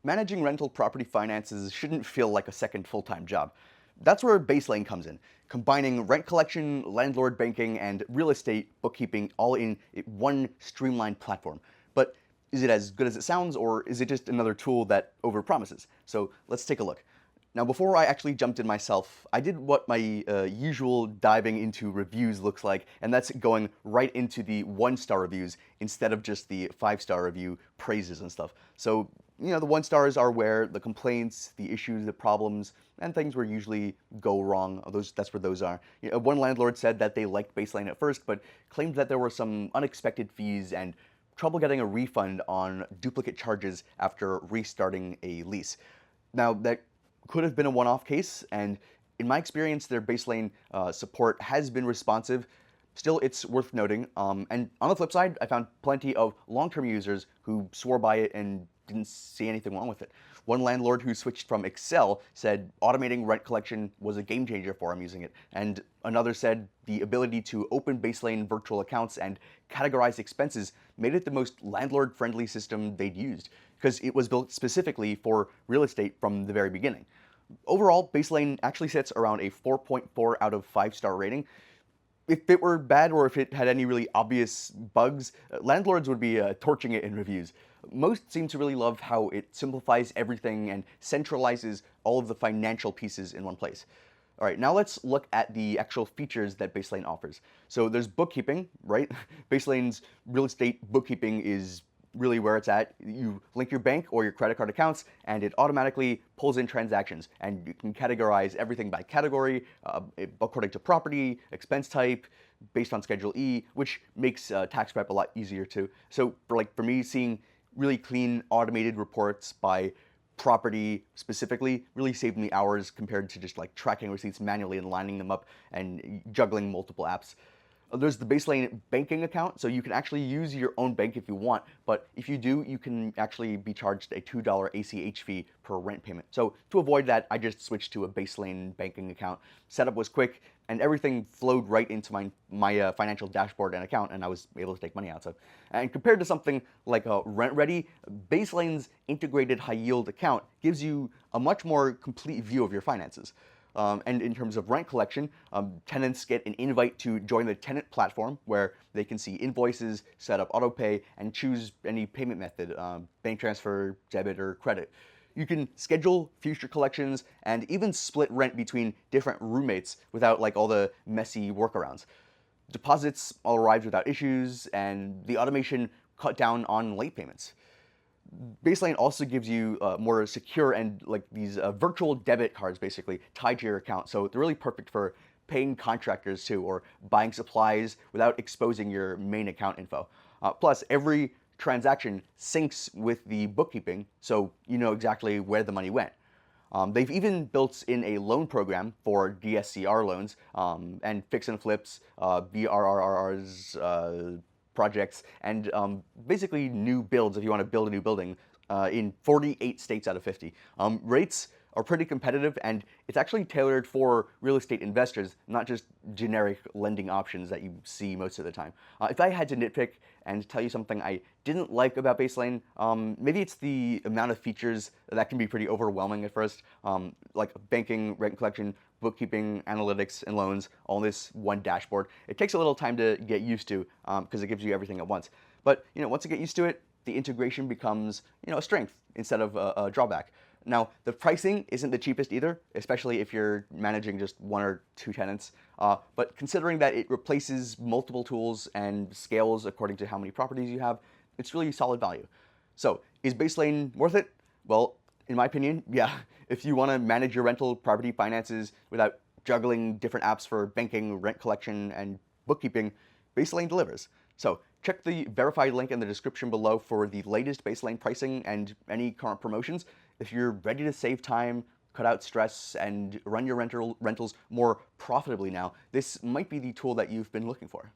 Managing rental property finances shouldn't feel like a second full-time job. That's where Baselane comes in, combining rent collection, landlord banking, and real estate bookkeeping all in one streamlined platform. But is it as good as it sounds, or is it just another tool that overpromises? So let's take a look. Now, before I actually jumped in myself, I did what my usual diving into reviews looks like, and that's going right into the one-star reviews instead of just the five-star review praises and stuff. So, the one stars are where the complaints, the issues, the problems, and things where usually go wrong. That's where those are. One landlord said that they liked Baselane at first, but claimed that there were some unexpected fees and trouble getting a refund on duplicate charges after restarting a lease. Now, that could have been a one-off case, and in my experience, their Baselane support has been responsive. Still, it's worth noting. And on the flip side, I found plenty of long-term users who swore by it and didn't see anything wrong with it. One landlord who switched from Excel said automating rent collection was a game changer for him using it. And another said the ability to open Baselane virtual accounts and categorize expenses made it the most landlord-friendly system they'd used, because it was built specifically for real estate from the very beginning. Overall, Baselane actually sits around a 4.4 out of 5-star rating. If it were bad or if it had any really obvious bugs, landlords would be torching it in reviews. Most seem to really love how it simplifies everything and centralizes all of the financial pieces in one place. All right, now let's look at the actual features that Baselane offers. So there's bookkeeping, right? Baselane's real estate bookkeeping is really where it's at. You link your bank or your credit card accounts, and it automatically pulls in transactions, and you can categorize everything by category, according to property, expense type, based on Schedule E, which makes tax prep a lot easier too. So for me, seeing really clean automated reports by property specifically really saved me hours compared to just tracking receipts manually and lining them up and juggling multiple apps. There's the Baselane banking account, so you can actually use your own bank if you want, but if you do, you can actually be charged a $2 ACH fee per rent payment. So to avoid that, I just switched to a Baselane banking account. Setup was quick, and everything flowed right into my financial dashboard and account, and I was able to take money out. So, and compared to something like a RentReady, Baselane's integrated high-yield account gives you a much more complete view of your finances. And in terms of rent collection, tenants get an invite to join the tenant platform where they can see invoices, set up autopay, and choose any payment method, bank transfer, debit, or credit. You can schedule future collections and even split rent between different roommates without all the messy workarounds. Deposits all arrived without issues, and the automation cut down on late payments. Baselane also gives you more secure and these virtual debit cards basically tied to your account. So they're really perfect for paying contractors too, or buying supplies without exposing your main account info. Plus, every transaction syncs with the bookkeeping, so you know exactly where the money went. They've even built in a loan program for DSCR loans and fix and flips, BRRRs, projects, and basically new builds if you want to build a new building in 48 states out of 50. Rates are pretty competitive, and it's actually tailored for real estate investors, not just generic lending options that you see most of the time. If I had to nitpick and tell you something I didn't like about Baselane, maybe it's the amount of features that can be pretty overwhelming at first, like banking, rent collection, bookkeeping, analytics, and loans, all in this one dashboard. It takes a little time to get used to because it gives you everything at once. But once you get used to it, the integration becomes a strength instead of a drawback. Now, the pricing isn't the cheapest either, especially if you're managing just one or two tenants. But considering that it replaces multiple tools and scales according to how many properties you have, it's really solid value. So, is Baselane worth it? Well, in my opinion, yeah. If you want to manage your rental property finances without juggling different apps for banking, rent collection, and bookkeeping, Baselane delivers. So check the verified link in the description below for the latest Baselane pricing and any current promotions. If you're ready to save time, cut out stress, and run your rentals more profitably now, this might be the tool that you've been looking for.